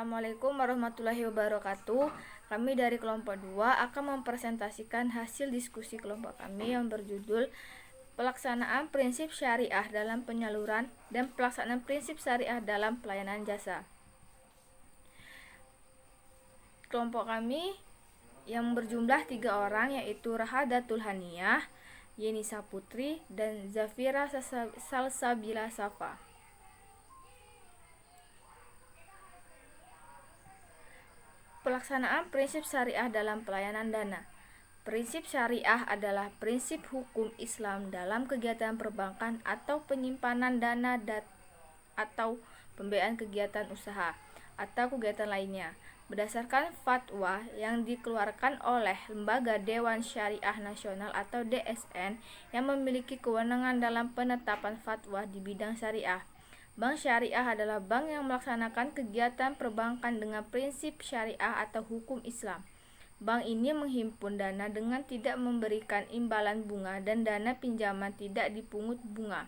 Assalamualaikum warahmatullahi wabarakatuh. Kami dari kelompok 2 akan mempresentasikan hasil diskusi kelompok kami yang berjudul Pelaksanaan Prinsip Syariah dalam Penyaluran dan Pelaksanaan Prinsip Syariah dalam Pelayanan Jasa. Kelompok kami yang berjumlah 3 orang yaitu Rahadatul Haniyah, Yeni Saputri, dan Zafira Salsabila Safa. Pelaksanaan prinsip syariah dalam pelayanan dana. Prinsip syariah adalah prinsip hukum Islam dalam kegiatan perbankan atau penyimpanan dana atau pembiayaan kegiatan usaha atau kegiatan lainnya. Berdasarkan fatwa yang dikeluarkan oleh Lembaga Dewan Syariah Nasional atau DSN yang memiliki kewenangan dalam penetapan fatwa di bidang syariah. Bank syariah adalah bank yang melaksanakan kegiatan perbankan dengan prinsip syariah atau hukum Islam. Bank ini menghimpun dana dengan tidak memberikan imbalan bunga dan dana pinjaman tidak dipungut bunga.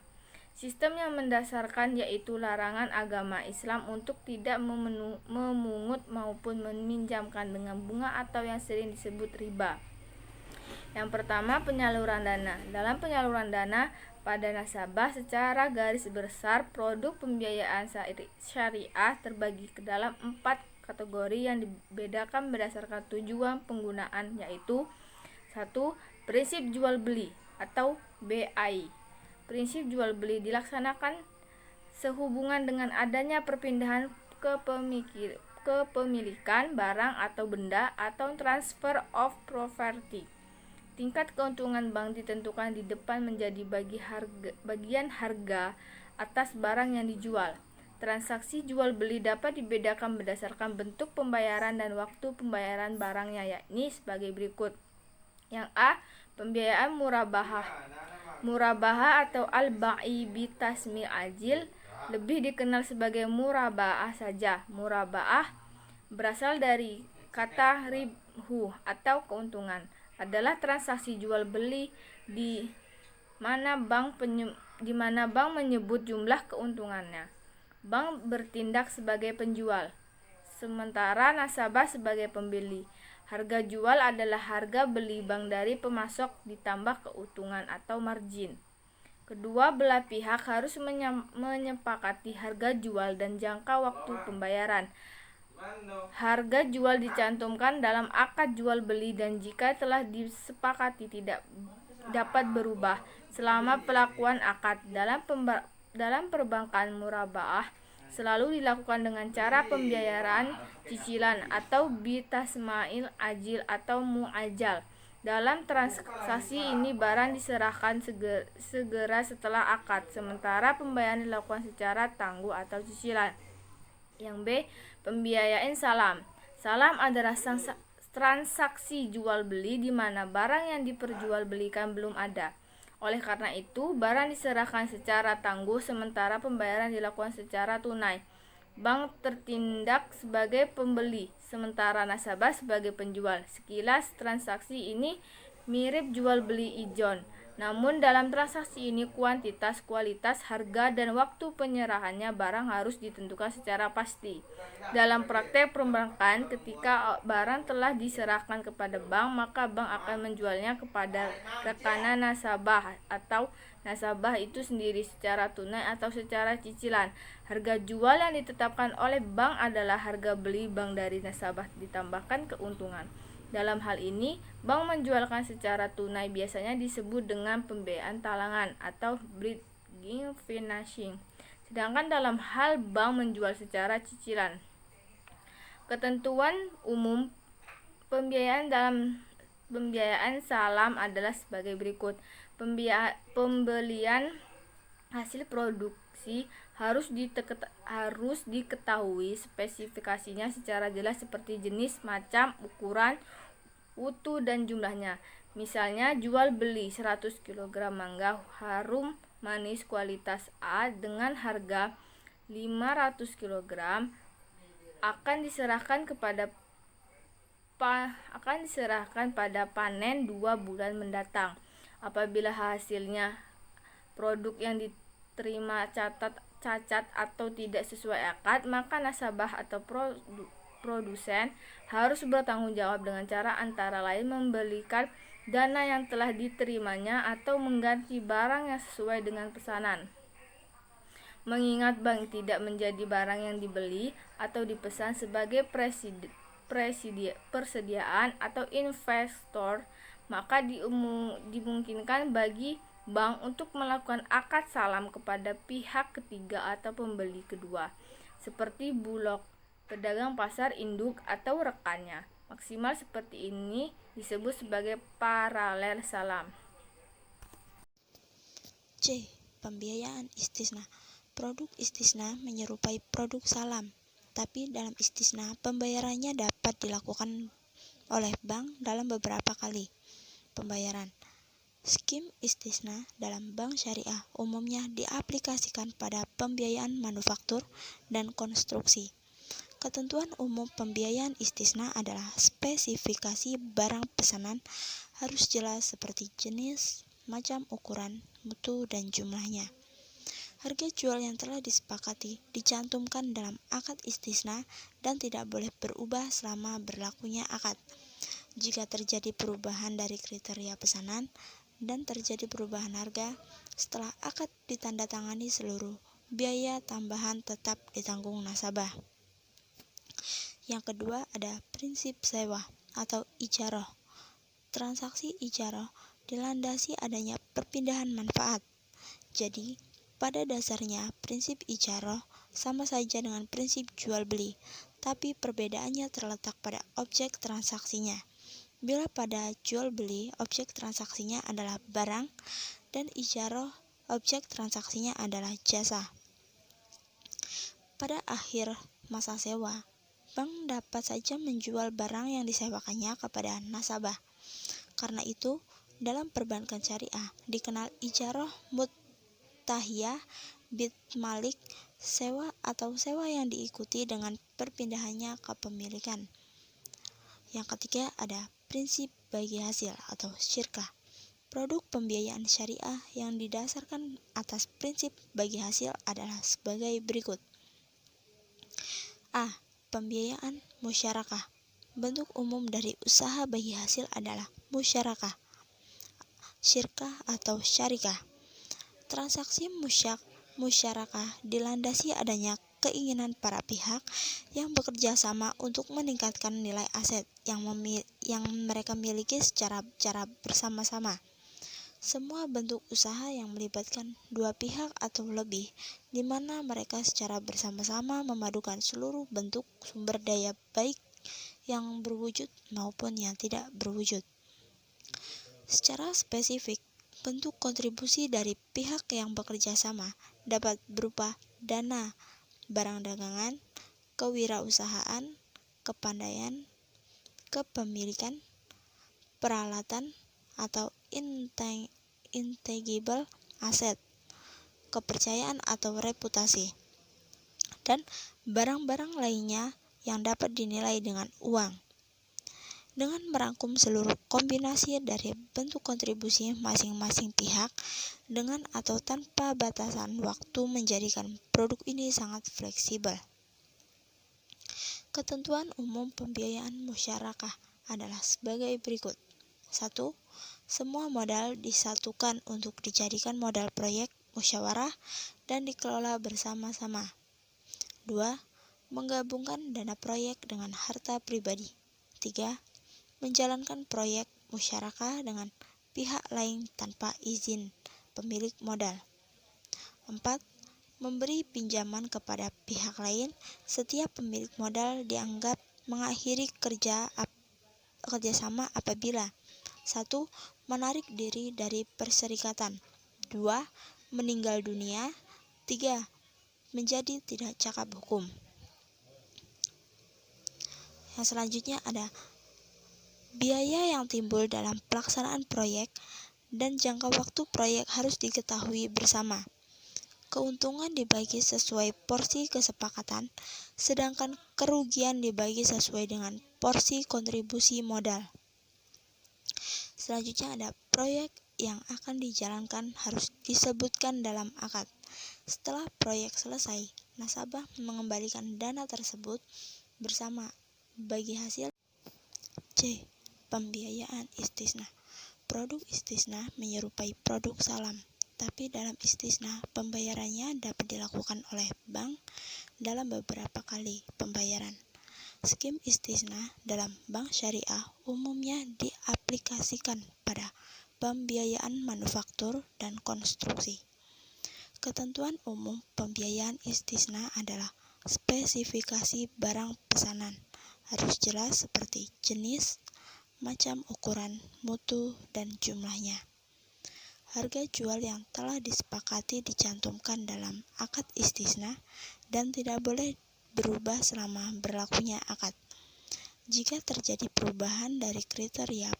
Sistem yang mendasarkan yaitu larangan agama Islam untuk tidak memungut maupun meminjamkan dengan bunga atau yang sering disebut riba. Yang pertama, penyaluran dana. Dalam penyaluran dana pada nasabah secara garis besar produk pembiayaan syariah terbagi ke dalam 4 kategori yang dibedakan berdasarkan tujuan penggunaan, yaitu 1. Prinsip jual beli atau BI. Prinsip jual beli dilaksanakan sehubungan dengan adanya perpindahan kepemilikan barang atau benda atau transfer of property. Tingkat keuntungan bank ditentukan di depan menjadi bagian harga atas barang yang dijual. Transaksi jual beli dapat dibedakan berdasarkan bentuk pembayaran dan waktu pembayaran barangnya, yakni sebagai berikut. Yang A. Pembiayaan murabahah. Murabahah atau al-ba'i bitasmi ajil lebih dikenal sebagai murabaah saja. Murabaah berasal dari kata ribhu atau keuntungan, adalah transaksi jual beli di mana bank menyebut jumlah keuntungannya. Bank bertindak sebagai penjual, sementara nasabah sebagai pembeli. Harga jual adalah harga beli bank dari pemasok ditambah keuntungan atau margin. Kedua belah pihak harus menyepakati harga jual dan jangka waktu pembayaran. Harga jual dicantumkan dalam akad jual beli dan jika telah disepakati tidak dapat berubah selama pelakuan akad. Dalam perbankan murabaah selalu dilakukan dengan cara pembayaran cicilan atau bitasmail ajil atau muajal. Dalam transaksi ini barang diserahkan segera setelah akad, sementara pembayaran dilakukan secara tangguh atau cicilan. Yang B. Pembiayaan salam. Salam adalah transaksi jual beli di mana barang yang diperjualbelikan belum ada. Oleh karena itu, barang diserahkan secara tangguh sementara pembayaran dilakukan secara tunai. Bank tertindak sebagai pembeli, sementara nasabah sebagai penjual. Sekilas transaksi ini mirip jual beli ijon. Namun dalam transaksi ini kuantitas, kualitas, harga, dan waktu penyerahannya barang harus ditentukan secara pasti. Dalam praktek perbankan, ketika barang telah diserahkan kepada bank, maka bank akan menjualnya kepada rekanan nasabah atau nasabah itu sendiri secara tunai atau secara cicilan. Harga jual yang ditetapkan oleh bank adalah harga beli bank dari nasabah ditambahkan keuntungan. Dalam hal ini, bank menjualkan secara tunai biasanya disebut dengan pembiayaan talangan atau bridging financing. Sedangkan dalam hal bank menjual secara cicilan. Ketentuan umum pembiayaan dalam pembiayaan salam adalah sebagai berikut. Pembelian hasil produksi harus diketahui spesifikasinya secara jelas seperti jenis, macam, ukuran, utuh, dan jumlahnya. Misalnya jual beli 100 kg mangga harum manis kualitas A dengan harga 500 kg akan diserahkan pada panen 2 bulan mendatang. Apabila hasilnya produk yang terima cacat atau tidak sesuai akad, maka nasabah atau produsen harus bertanggung jawab dengan cara antara lain membelikan dana yang telah diterimanya atau mengganti barang yang sesuai dengan pesanan. Mengingat bank tidak menjadi barang yang dibeli atau dipesan sebagai persediaan atau investor, maka dimungkinkan bagi bank untuk melakukan akad salam kepada pihak ketiga atau pembeli kedua, seperti bulog, pedagang pasar induk, atau rekannya. Maksimal seperti ini disebut sebagai paralel salam. C. Pembiayaan istisna. Produk istisna menyerupai produk salam, tapi dalam istisna pembayarannya dapat dilakukan oleh bank dalam beberapa kali pembayaran. Skim istisna dalam bank syariah umumnya diaplikasikan pada pembiayaan manufaktur dan konstruksi. Ketentuan umum pembiayaan istisna adalah spesifikasi barang pesanan harus jelas seperti jenis, macam ukuran, mutu, dan jumlahnya. Harga jual yang telah disepakati dicantumkan dalam akad istisna dan tidak boleh berubah selama berlakunya akad. Jika terjadi perubahan dari kriteria pesanan dan terjadi perubahan harga, setelah akad ditandatangani seluruh biaya tambahan tetap ditanggung nasabah. Yang kedua ada prinsip sewa atau ijarah. Transaksi ijarah dilandasi adanya perpindahan manfaat. Jadi, pada dasarnya prinsip ijarah sama saja dengan prinsip jual beli, tapi perbedaannya terletak pada objek transaksinya. Bila pada jual beli objek transaksinya adalah barang dan ijarah objek transaksinya adalah jasa. Pada akhir masa sewa, bank dapat saja menjual barang yang disewakannya kepada nasabah. Karena itu, dalam perbankan syariah dikenal ijarah mutahiyah bid malik, sewa atau sewa yang diikuti dengan perpindahannya kepemilikan. Yang ketiga ada prinsip bagi hasil atau syirkah. Produk pembiayaan syariah yang didasarkan atas prinsip bagi hasil adalah sebagai berikut. A. Pembiayaan musyarakah. Bentuk umum dari usaha bagi hasil adalah musyarakah, syirkah atau syarikah. Transaksi musyarakah dilandasi adanya keinginan para pihak yang bekerja sama untuk meningkatkan nilai aset yang mereka miliki secara bersama-sama. Semua bentuk usaha yang melibatkan dua pihak atau lebih, di mana mereka secara bersama-sama memadukan seluruh bentuk sumber daya baik yang berwujud maupun yang tidak berwujud. Secara spesifik, bentuk kontribusi dari pihak yang bekerja sama dapat berupa dana, barang dagangan, kewirausahaan, kepandaian, kepemilikan, peralatan, atau intangible aset, kepercayaan atau reputasi, dan barang-barang lainnya yang dapat dinilai dengan uang. Dengan merangkum seluruh kombinasi dari bentuk kontribusi masing-masing pihak dengan atau tanpa batasan waktu menjadikan produk ini sangat fleksibel. Ketentuan umum pembiayaan musyarakah adalah sebagai berikut. 1. Semua modal disatukan untuk dijadikan modal proyek musyawarah dan dikelola bersama-sama. 2. Menggabungkan dana proyek dengan harta pribadi. 3. Menjalankan proyek musyarakah dengan pihak lain tanpa izin pemilik modal. 4. Memberi pinjaman kepada pihak lain. Setiap pemilik modal dianggap mengakhiri kerjasama apabila 1. Menarik diri dari perserikatan. 2. Meninggal dunia. 3. Menjadi tidak cakap hukum. Yang selanjutnya ada biaya yang timbul dalam pelaksanaan proyek dan jangka waktu proyek harus diketahui bersama. Keuntungan dibagi sesuai porsi kesepakatan, sedangkan kerugian dibagi sesuai dengan porsi kontribusi modal. Selanjutnya ada proyek yang akan dijalankan harus disebutkan dalam akad. Setelah proyek selesai, nasabah mengembalikan dana tersebut bersama bagi hasil. C. Pembiayaan istisna. Produk istisna menyerupai produk salam, tapi dalam istisna pembayarannya dapat dilakukan oleh bank dalam beberapa kali pembayaran. Skim istisna dalam bank syariah umumnya diaplikasikan pada pembiayaan manufaktur dan konstruksi. Ketentuan umum pembiayaan istisna adalah spesifikasi barang pesanan harus jelas seperti jenis, macam ukuran, mutu, dan jumlahnya. Harga jual yang telah disepakati dicantumkan dalam akad istisna dan tidak boleh berubah selama berlakunya akad. Jika terjadi perubahan dari kriteria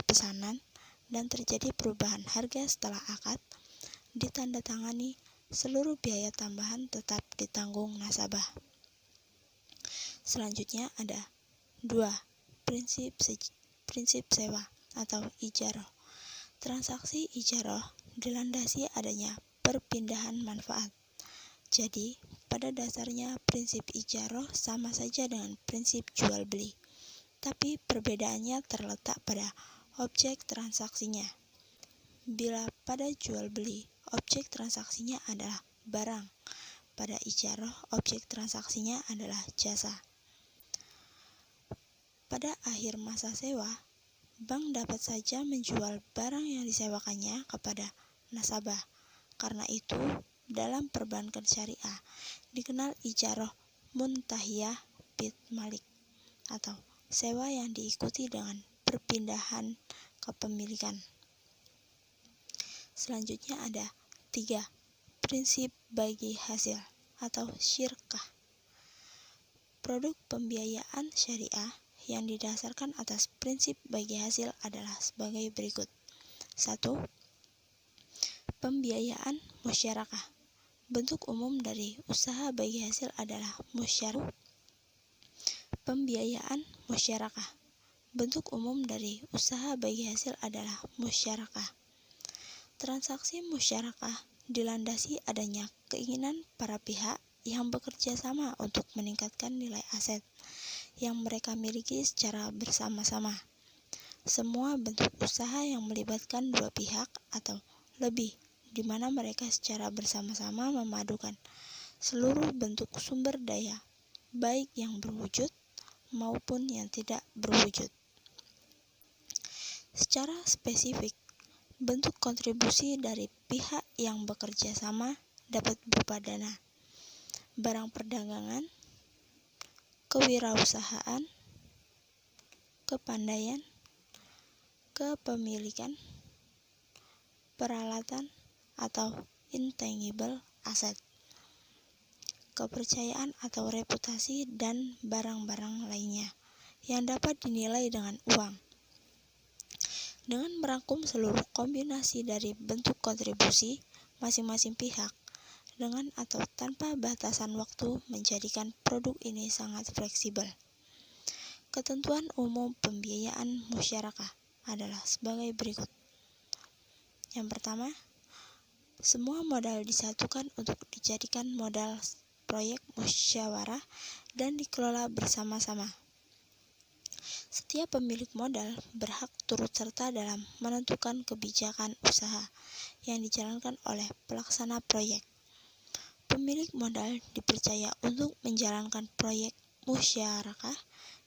pesanan dan terjadi perubahan harga setelah akad ditandatangani, seluruh biaya tambahan tetap ditanggung nasabah. Selanjutnya ada 2. Prinsip sewa atau ijarah. Transaksi ijarah dilandasi adanya perpindahan manfaat. Jadi, pada dasarnya prinsip ijarah sama saja dengan prinsip jual beli, tapi perbedaannya terletak pada objek transaksinya. Bila pada jual beli, objek transaksinya adalah barang, pada ijarah objek transaksinya adalah jasa. Pada akhir masa sewa, bank dapat saja menjual barang yang disewakannya kepada nasabah. Karena itu, dalam perbankan syariah dikenal ijarah muntahiyah bid malik atau sewa yang diikuti dengan perpindahan kepemilikan. Selanjutnya ada 3. Prinsip bagi hasil atau syirkah. Produk pembiayaan syariah yang didasarkan atas prinsip bagi hasil adalah sebagai berikut. 1. Pembiayaan musyarakah. Bentuk umum dari usaha bagi hasil adalah musyarakah. Pembiayaan musyarakah. Bentuk umum dari usaha bagi hasil adalah musyarakah. Transaksi musyarakah dilandasi adanya keinginan para pihak yang bekerja sama untuk meningkatkan nilai aset yang mereka miliki secara bersama-sama. Semua bentuk usaha yang melibatkan dua pihak atau lebih, di mana mereka secara bersama-sama memadukan seluruh bentuk sumber daya, baik yang berwujud maupun yang tidak berwujud. Secara spesifik, bentuk kontribusi dari pihak yang bekerja sama dapat berupa dana, barang perdagangan, kewirausahaan, kepandaian, kepemilikan, peralatan atau intangible asset, kepercayaan atau reputasi, dan barang-barang lainnya yang dapat dinilai dengan uang. Dengan merangkum seluruh kombinasi dari bentuk kontribusi masing-masing pihak, dengan atau tanpa batasan waktu menjadikan produk ini sangat fleksibel. Ketentuan umum pembiayaan musyarakah adalah sebagai berikut. Yang pertama, semua modal disatukan untuk dijadikan modal proyek musyawarah dan dikelola bersama-sama. Setiap pemilik modal berhak turut serta dalam menentukan kebijakan usaha yang dijalankan oleh pelaksana proyek. Pemilik modal dipercaya untuk menjalankan proyek musyarakah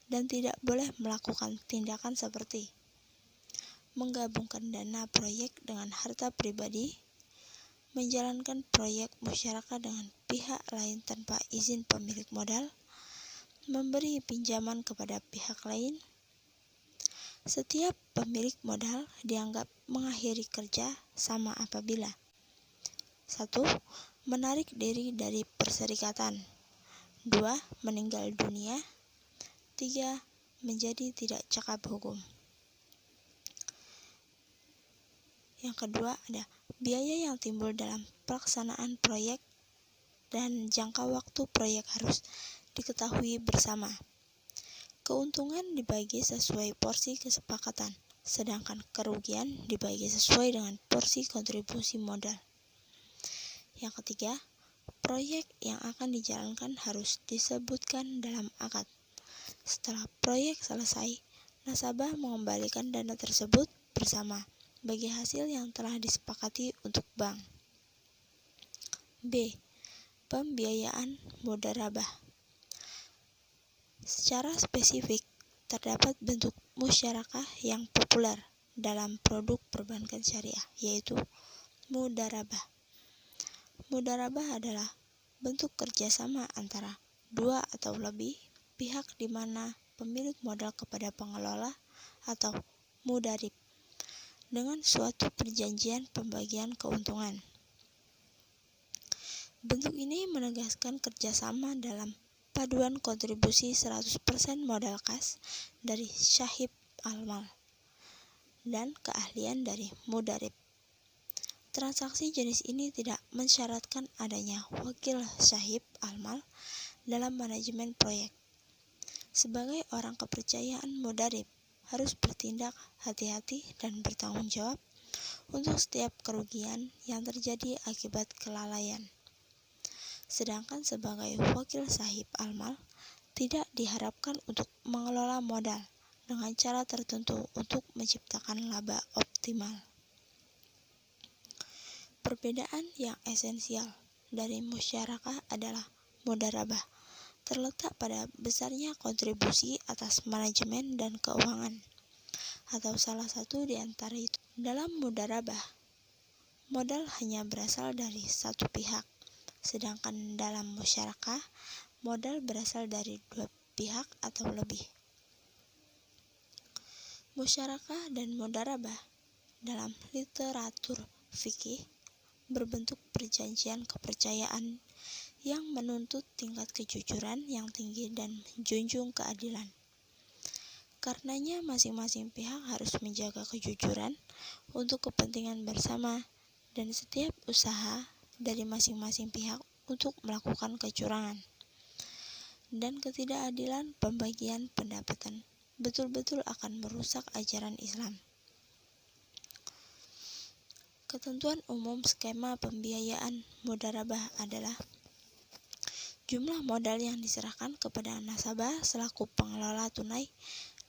dan tidak boleh melakukan tindakan seperti menggabungkan dana proyek dengan harta pribadi, menjalankan proyek musyarakah dengan pihak lain tanpa izin pemilik modal, memberi pinjaman kepada pihak lain. Setiap pemilik modal dianggap mengakhiri kerja sama apabila 1. Menarik diri dari perserikatan, 2. Meninggal dunia, 3. Menjadi tidak cakap hukum. Yang kedua ada biaya yang timbul dalam pelaksanaan proyek dan jangka waktu proyek harus diketahui bersama. Keuntungan dibagi sesuai porsi kesepakatan, sedangkan kerugian dibagi sesuai dengan porsi kontribusi modal. Yang ketiga, proyek yang akan dijalankan harus disebutkan dalam akad. Setelah proyek selesai, nasabah mengembalikan dana tersebut bersama bagi hasil yang telah disepakati untuk bank. B. Pembiayaan mudharabah. Secara spesifik, terdapat bentuk musyarakah yang populer dalam produk perbankan syariah, yaitu mudharabah. Mudharabah adalah bentuk kerjasama antara dua atau lebih pihak di mana pemilik modal kepada pengelola atau mudharib dengan suatu perjanjian pembagian keuntungan. Bentuk ini menegaskan kerjasama dalam paduan kontribusi 100% modal kas dari syahib al-mal dan keahlian dari mudharib. Transaksi jenis ini tidak mensyaratkan adanya wakil syahib al-mal dalam manajemen proyek. Sebagai orang kepercayaan, mudharib harus bertindak hati-hati dan bertanggung jawab untuk setiap kerugian yang terjadi akibat kelalaian. Sedangkan sebagai wakil sahib al-mal tidak diharapkan untuk mengelola modal dengan cara tertentu untuk menciptakan laba optimal. Perbedaan yang esensial dari musyarakah adalah mudharabah terletak pada besarnya kontribusi atas manajemen dan keuangan, atau salah satu di antara itu. Dalam mudharabah, modal hanya berasal dari satu pihak, sedangkan dalam musyarakah, modal berasal dari dua pihak atau lebih. Musyarakah dan mudharabah dalam literatur fikih berbentuk perjanjian kepercayaan yang menuntut tingkat kejujuran yang tinggi dan menjunjung keadilan. Karenanya masing-masing pihak harus menjaga kejujuran untuk kepentingan bersama dan setiap usaha dari masing-masing pihak untuk melakukan kecurangan dan ketidakadilan pembagian pendapatan betul-betul akan merusak ajaran Islam. Ketentuan umum skema pembiayaan mudharabah adalah jumlah modal yang diserahkan kepada nasabah selaku pengelola tunai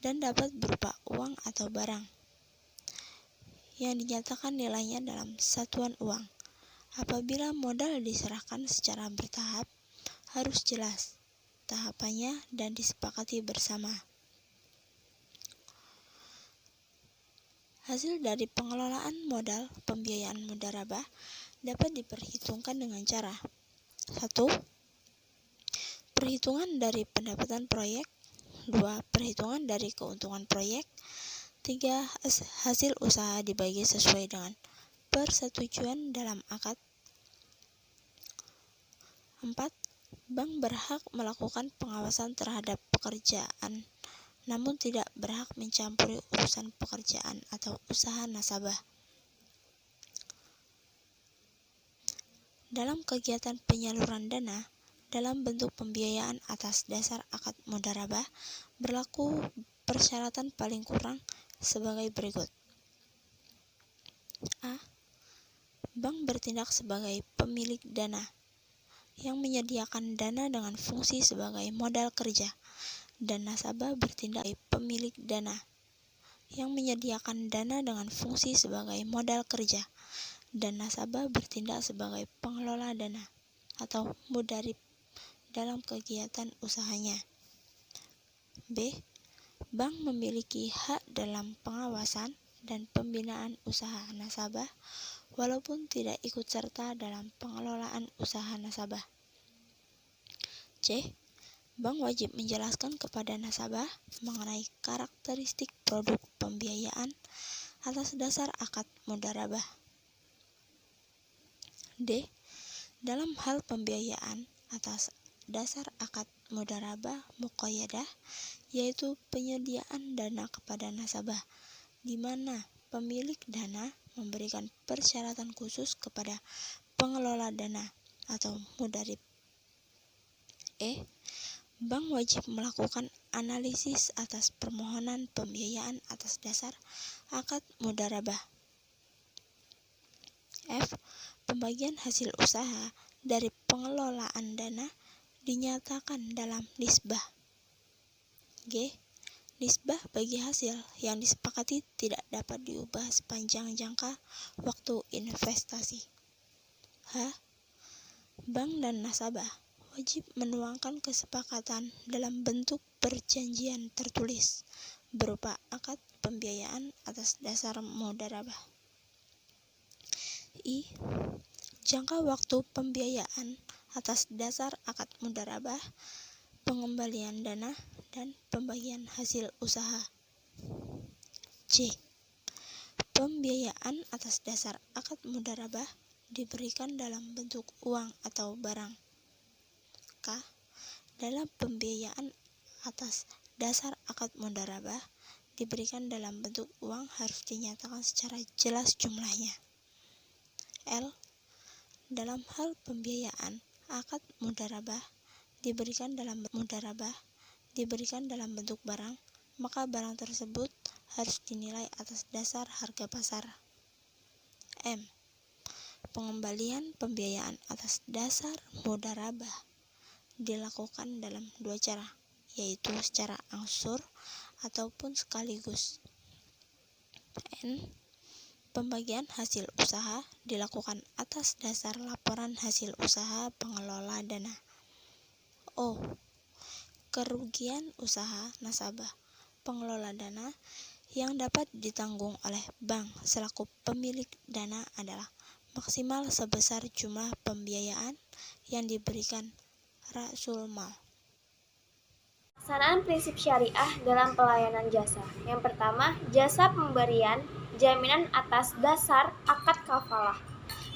dan dapat berupa uang atau barang yang dinyatakan nilainya dalam satuan uang. Apabila modal diserahkan secara bertahap, harus jelas tahapannya dan disepakati bersama. Hasil dari pengelolaan modal pembiayaan mudharabah dapat diperhitungkan dengan cara 1. Perhitungan dari pendapatan proyek. 2. Perhitungan dari keuntungan proyek. 3. Hasil usaha dibagi sesuai dengan persetujuan dalam akad. 4. Bank berhak melakukan pengawasan terhadap pekerjaan, namun tidak berhak mencampuri urusan pekerjaan atau usaha nasabah. Dalam kegiatan penyaluran dana dalam bentuk pembiayaan atas dasar akad mudharabah, berlaku persyaratan paling kurang sebagai berikut. A. Bank bertindak sebagai pemilik dana yang menyediakan dana dengan fungsi sebagai modal kerja, dan nasabah bertindak sebagai pemilik dana yang menyediakan dana dengan fungsi sebagai modal kerja, dan nasabah bertindak sebagai pengelola dana atau mudharib dalam kegiatan usahanya. B. Bank memiliki hak dalam pengawasan dan pembinaan usaha nasabah walaupun tidak ikut serta dalam pengelolaan usaha nasabah. C. Bank wajib menjelaskan kepada nasabah mengenai karakteristik produk pembiayaan atas dasar akad mudharabah. D. Dalam hal pembiayaan atas dasar akad mudharabah muqayyadah, yaitu penyediaan dana kepada nasabah, di mana pemilik dana memberikan persyaratan khusus kepada pengelola dana atau mudharib. E. Bank wajib melakukan analisis atas permohonan pembiayaan atas dasar akad mudharabah. F. Pembagian hasil usaha dari pengelolaan dana dinyatakan dalam nisbah. G. Nisbah bagi hasil yang disepakati tidak dapat diubah sepanjang jangka waktu investasi. H. Bank dan nasabah wajib menuangkan kesepakatan dalam bentuk perjanjian tertulis berupa akad pembiayaan atas dasar mudharabah. I. Jangka waktu pembiayaan atas dasar akad mudharabah, pengembalian dana, dan pembagian hasil usaha. C. Pembiayaan atas dasar akad mudharabah diberikan dalam bentuk uang atau barang. K. Dalam pembiayaan atas dasar akad mudharabah diberikan dalam bentuk uang harus dinyatakan secara jelas jumlahnya. L. Dalam hal pembiayaan akad mudharabah diberikan dalam bentuk barang, maka barang tersebut harus dinilai atas dasar harga pasar. M. Pengembalian pembiayaan atas dasar mudharabah dilakukan dalam dua cara, yaitu secara angsur ataupun sekaligus. N. Pembagian hasil usaha dilakukan atas dasar laporan hasil usaha pengelola dana. O. Kerugian usaha nasabah pengelola dana yang dapat ditanggung oleh bank selaku pemilik dana adalah maksimal sebesar jumlah pembiayaan yang diberikan rasul mal. Pelaksanaan prinsip syariah dalam pelayanan jasa. Yang pertama, jasa pemberian jaminan atas dasar akad kafalah.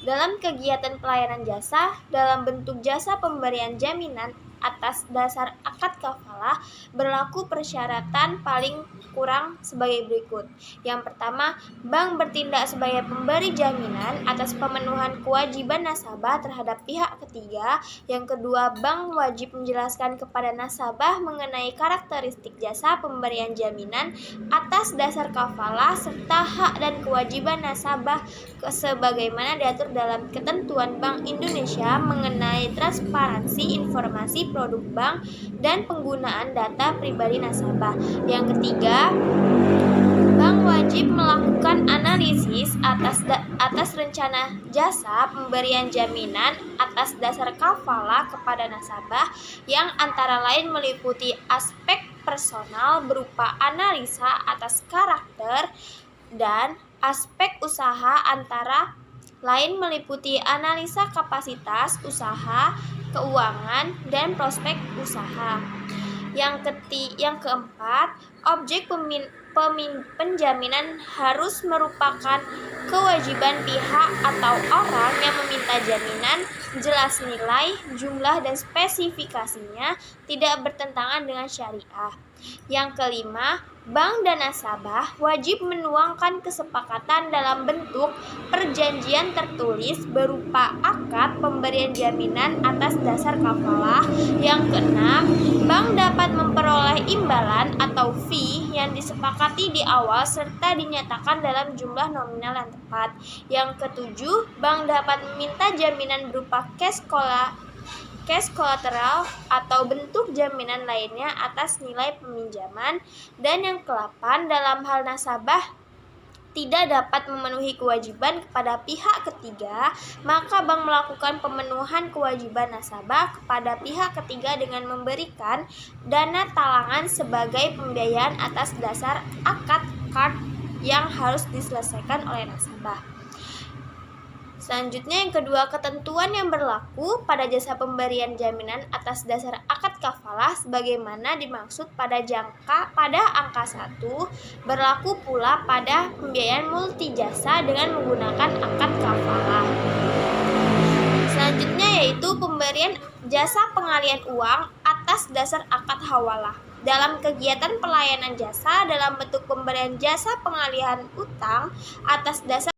Dalam kegiatan pelayanan jasa, dalam bentuk jasa pemberian jaminan atas dasar akad kafalah berlaku persyaratan paling kurang sebagai berikut. Yang pertama, bank bertindak sebagai pemberi jaminan atas pemenuhan kewajiban nasabah terhadap pihak ketiga. Yang kedua, bank wajib menjelaskan kepada nasabah mengenai karakteristik jasa pemberian jaminan atas dasar kafalah serta hak dan kewajiban nasabah sebagaimana diatur dalam ketentuan Bank Indonesia mengenai transparansi informasi produk bank dan penggunaan data pribadi nasabah. Yang ketiga, bank wajib melakukan analisis atas rencana jasa pemberian jaminan atas dasar kafalah kepada nasabah yang antara lain meliputi aspek personal berupa analisa atas karakter dan aspek usaha antara lain meliputi analisa kapasitas usaha, keuangan, dan prospek usaha. Yang keempat, objek penjaminan harus merupakan kewajiban pihak atau orang yang meminta jaminan, jelas nilai, jumlah, dan spesifikasinya tidak bertentangan dengan syariah. Yang kelima, bank dan nasabah wajib menuangkan kesepakatan dalam bentuk perjanjian tertulis berupa akad pemberian jaminan atas dasar kafalah. Yang keenam, bank dapat memperoleh imbalan atau fee yang disepakati di awal serta dinyatakan dalam jumlah nominal yang tepat. Yang ketujuh, bank dapat meminta jaminan berupa cash collateral atau bentuk jaminan lainnya atas nilai peminjaman. Dan yang ke-8, dalam hal nasabah tidak dapat memenuhi kewajiban kepada pihak ketiga, maka bank melakukan pemenuhan kewajiban nasabah kepada pihak ketiga dengan memberikan dana talangan sebagai pembiayaan atas dasar akad card yang harus diselesaikan oleh nasabah. Selanjutnya yang kedua, ketentuan yang berlaku pada jasa pemberian jaminan atas dasar akad kafalah sebagaimana dimaksud pada angka 1 berlaku pula pada pembiayaan multijasa dengan menggunakan akad kafalah. Selanjutnya yaitu pemberian jasa pengalian uang atas dasar akad hawalah. Dalam kegiatan pelayanan jasa dalam bentuk pemberian jasa pengalihan utang atas dasar